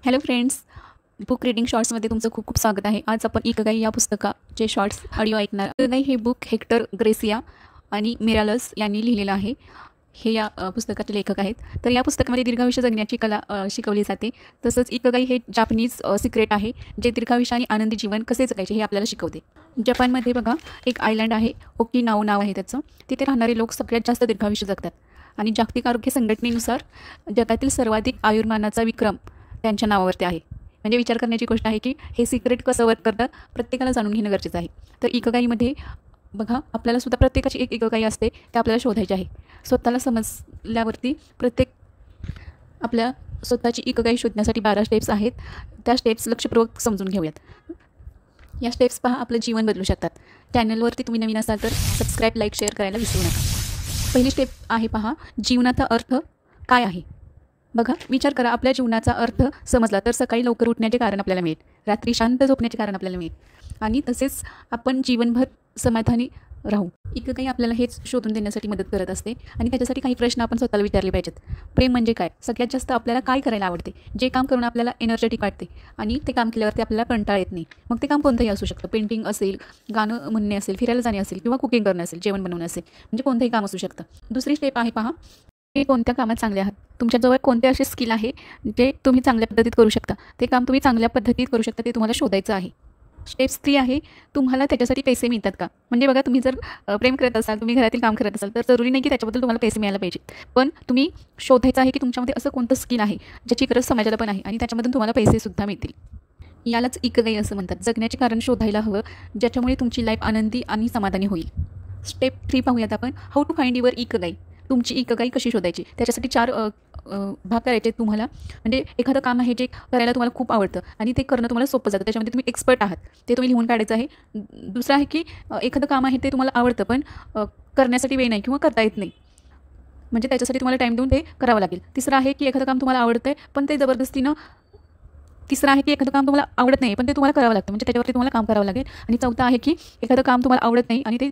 Hello friends, book reading शॉर्ट्समध्ये तुमचं खूप खूप स्वागत आहे. आज आपण इकिगाई या पुस्तकाचे शॉर्ट्स ऑडिओ ऐकणार. इकिगाई हे बुक हेक्टर ग्रेसिया आणि मिरालस यांनी लिहिलेलं आहे. हे या पुस्तकाचे लेखक आहेत. तर या पुस्तकामध्ये दीर्घायुष्य जगण्याची कला शिकवली जाते. तसंच इकिगाई हे जापनीज सिक्रेट आहे, जे दीर्घायुष्य आणि आनंदी जीवन कसे जगायचे हे आपल्याला शिकवते. जपानमध्ये बघा एक आयलँड आहे, ओकिनावा नाव आहे त्याचं. तिथे राहणारे लोक सगळ्यात जास्त दीर्घायुष्य जगतात आणि जागतिक आरोग्य संघटनेनुसार जगातील सर्वाधिक आयुर्मानाचा विक्रम त्यांच्या नावावरती आहे. म्हणजे विचार करण्याची गोष्ट आहे की हे सिक्रेट कसं वर्क करतं प्रत्येकाला जाणून घेणं गरजेचं आहे. तर इकिगाईमध्ये बघा आपल्याला सुद्धा प्रत्येकाची एक इकिगाई असते, ते आपल्याला शोधायची आहे. स्वतःला समजल्यावरती प्रत्येक आपल्या स्वतःची इकिगाई शोधण्यासाठी 12 स्टेप्स आहेत. त्या स्टेप्स लक्षपूर्वक समजून घेऊयात. या स्टेप्स पहा आपलं जीवन बदलू शकतात. चॅनलवरती तुम्ही नवीन असाल तर सबस्क्राईब, लाईक, शेअर करायला विसरू नका. पहिली स्टेप आहे पहा, जीवनाचा अर्थ काय आहे. बघा विचार करा, आपल्या जीवनाचा अर्थ समजला तर सकाळी लवकर उठण्याचे कारण आपल्याला मिळेल, रात्री शांत झोपण्याचे कारण आपल्याला मिळेल आणि तसेच आपण जीवनभर समाधानी राहू. इकिगाई आपल्याला हेच शोधून देण्यासाठी मदत करत असते आणि त्याच्यासाठी काही प्रश्न आपण स्वतःला विचारले पाहिजेत. प्रेम म्हणजे काय? सगळ्यात जास्त आपल्याला काय करायला आवडते? जे काम करून आपल्याला एनर्जेटिक वाटते आणि ते काम केल्यावरती आपल्याला कंटाळा येत नाही. मग ते काम कोणतंही असू शकतं. पेंटिंग असेल, गाणं म्हणणे असेल, फिरायला जाणे असेल किंवा कुकिंग करणं असेल, जेवण बनवणं असेल, म्हणजे कोणतंही काम असू शकतं. दुसरी स्टेप आहे पहा, ते कोणत्या कामात चांगले आहात. तुमच्याजवळ कोणते असे स्किल आहे जे तुम्ही चांगल्या पद्धतीत करू शकता. ते काम तुम्ही चांगल्या पद्धतीत करू शकता, ते तुम्हाला शोधायचं आहे. स्टेप 3 आहे, तुम्हाला त्याच्यासाठी पैसे मिळतात का. म्हणजे बघा तुम्ही जर प्रेम करत असाल, तुम्ही घरातील काम करत असाल तर जरुरी नाही की त्याच्याबद्दल तुम्हाला पैसे मिळायला पाहिजेत. पण तुम्ही शोधायचं आहे की तुमच्यामध्ये असं कोणतं स्किल आहे ज्याची गरज समाजाला पण आहे आणि त्याच्यामधून तुम्हाला पैसेसुद्धा मिळतील. यालाच इकिगाई असं म्हणतात. जगण्याचे कारण शोधायला हवं, ज्याच्यामुळे तुमची लाईफ आनंदी आणि समाधानी होईल. स्टेप 3 पाहूयात आपण, how to find your ikigai. तुमची इकिगाई कशी शोधायची. त्याच्यासाठी 4 भाग करायचे तुम्हाला. म्हणजे एखादं काम आहे जे करायला तुम्हाला खूप आवडतं आणि ते करणं तुम्हाला सोपं जातं, त्याच्यामध्ये तुम्ही एक्सपर्ट आहात, ते तुम्ही लिहून काढायचं आहे. दुसरं आहे की एखादं काम आहे ते तुम्हाला आवडतं पण करण्यासाठी वेळ नाही किंवा करता येत नाही, म्हणजे त्याच्यासाठी तुम्हाला टाईम देऊन ते करावं लागेल. तिसरं आहे की एखादं काम तुम्हाला आवडतं आहे पण ते जबरदस्तीनं तिसरं आहे की एखादं काम तुम्हाला आवडत नाही पण ते तुम्हाला करावं लागतं, म्हणजे त्याच्यावरती तुम्हाला काम करावं लागेल. आणि चौथं आहे की एखादं काम तुम्हाला आवडत नाही आणि ते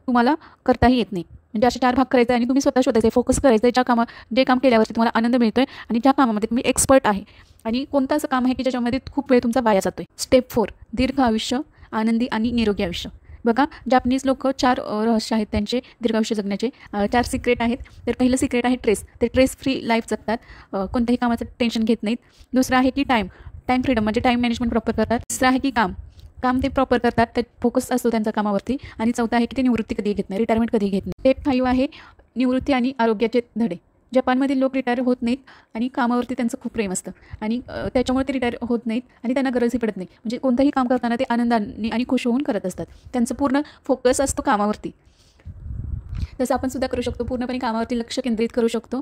तुम्हाला करताही येत नाही. म्हणजे असे 4 भाग करायचे आणि तुम्ही स्वतः शोधायचे, फोकस करायचं आहे जे काम केल्यावरती तुम्हाला आनंद मिळतोय आणि ज्या कामामध्ये तुम्ही एक्सपर्ट आहे आणि कोणतं असं काम आहे की ज्याच्यामध्ये खूप वेळ तुमचा वाया जातोय. स्टेप 4, दीर्घ आयुष्य, आनंदी आणि निरोगी आयुष्य. बघा जापनीज लोक 4 रहस्य आहेत त्यांचे दीर्घायुष्य जगण्याचे. 4 सिक्रेट आहेत. तर पहिलं सिक्रेट आहे ट्रेस. ते ट्रेस फ्री लाईफ जगतात, कोणत्याही कामाचं टेन्शन घेत नाहीत. दुसरं आहे की टाईम फ्रीडम, म्हणजे टाईम मॅनेजमेंट प्रॉपर करतात. तिसरं आहे की काम ते प्रॉपर करतात, त्यात फोकस असतो त्यांच्या कामावरती. आणि चौथा आहे की ते निवृत्ती कधी घेत नाही, रिटायरमेंट कधी घेत नाही. स्टेप 5 आहे निवृत्ती आणि आरोग्याचे धडे. जपानमधील लोक रिटायर होत नाहीत आणि कामावरती त्यांचं खूप प्रेम असतं आणि त्याच्यामुळे ते रिटायर होत नाहीत आणि त्यांना गरजही पडत नाही. म्हणजे कोणतंही काम करताना ते आनंदाने आणि खुश होऊन करत असतात. त्यांचं पूर्ण फोकस असतो कामावरती. तसं आपण सुद्धा करू शकतो, पूर्णपणे कामावरती लक्ष केंद्रित करू शकतो.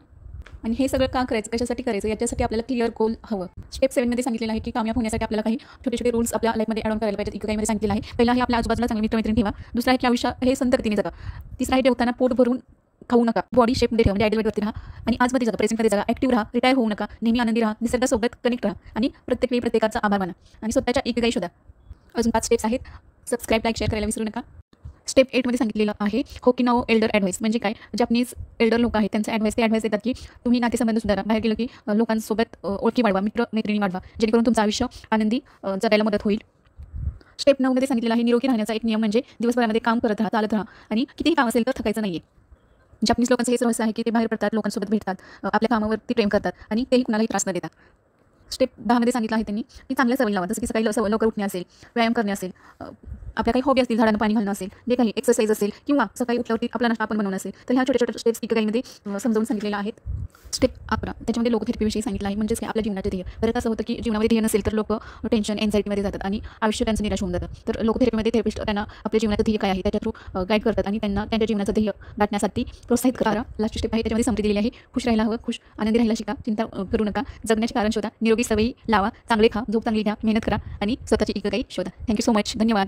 आणि हे सगळं का करायचं, कशासाठी करायचं, याच्यासाठी आपल्याला क्लिअर गोल हवं. स्टेप 7मध्ये सांगितलेलं आहे की कामयाब होण्यासाठी आपल्याला काही छोटे छोटे रूल्स आपल्या लाईफमध्ये ॲड ऑन करायला पाहिजेत. इकिगाईमध्ये सांगितलेलं आहे. पहिला आहे आपल्या आजूबाजूला चांगले मित्रमैत्रीण ठेवा. दुसरा आहे की आयुष्य हे संत गतीने जगा. तिसरा आहे जेवताना पोट भरून खाऊ नका, बॉडी शेपमध्ये ठेवा, म्हणजे आयडियल वेटवरती राहा आणि आजमध्ये जगा, प्रेझेंटमध्ये जगा, ॲक्टिव्ह राहा, रिटायर होऊ नका, नेहमी आनंदी राहा, निसर्गासोबत कनेक्ट राहा आणि प्रत्येक वेळी प्रत्येकाचा आभार माना आणि स्वतःच्या इकिगाई शोधा. अजून 5 स्टेप्स आहेत. सबस्क्राईब, लाईक, शेअर करायला विसरू नका. स्टेप 8मध्ये सांगितलेलं आहे होकिनावा एल्डर ॲडवाईस. म्हणजे काय, जापनीज एल्डर लोक आहेत त्यांचे ॲडवाईस देतात की तुम्ही नातेसंबंध सुधारा, बाहेर गेलं की लोकांसोबत ओळखी वाढवा, मैत्रिणी वाढवा, जेणेकरून तुमचं आयुष्य आनंदी जगायला मदत होईल. स्टेप 9मध्ये सांगितलेलं आहे निरोगी राहण्याचा एक नियम, म्हणजे दिवसभरामध्ये काम करत राहा, चालत राहा आणि कितीही काम असेल तर थकायचं नाही आहे. जापनीज लोकांचं हेच रहस्य आहे की ते बाहेर पडतात, लोकांसोबत भेटतात, आपल्या कामावरती प्रेम करतात आणि तेही कुणालाही त्रास न देतात. स्टेप 10मध्ये सांगितलं आहे त्यांनी की चांगल्या सवयी लावा, जसं की सकाळी लवकर उठणे असेल, व्यायाम करणे असेल, आपल्या काही हॉबी असतील, झाडांना पाणी घालणं असेल, जे काही एक्सरसाइज असेल किंवा सकाळी उठल्यावरती आपला नाश्ता आपण बनवणं असेल, तर ह्या छोट्या छोट्या स्टेप्स इकिगाईमध्ये समजावून सांगितलेल्या आहेत. स्टेप 11 त्याच्यामध्ये लोकथेरपीविषयी सांगितलं आहे, म्हणजेच काय आपल्या जीवनाचे ध्येय. तर असं होतं की जीवनामध्ये ध्येय नसेल तर लोक टेन्शन, एन्झायटीमध्ये जातात आणि आयुष्य त्यांचं निराश होऊन जातं. तर लोकथेरपीमध्ये थेरपिस्ट त्यांना आपल्या जीवनाचं ध्येय काय आहे त्याच्या थ्रू गाईड करतात आणि त्यांना त्यांच्या जीवनाचं ध्येय गाठण्यासाठी प्रोत्साहित करतात. लास्ट स्टेप आहे त्याच्यामध्ये समृद्धी दिलेली आहे, खुश राहायला हवं, आनंदी राहायला शिका, चिंता करू नका, जगण्याचे कारण शोधा, निरोगी सवयी लावा, चांगले खा, झोप चांगली घ्या, मेहनत करा आणि स्वतःची इकिगाई शोधा. Thank you so much. धन्यवाद.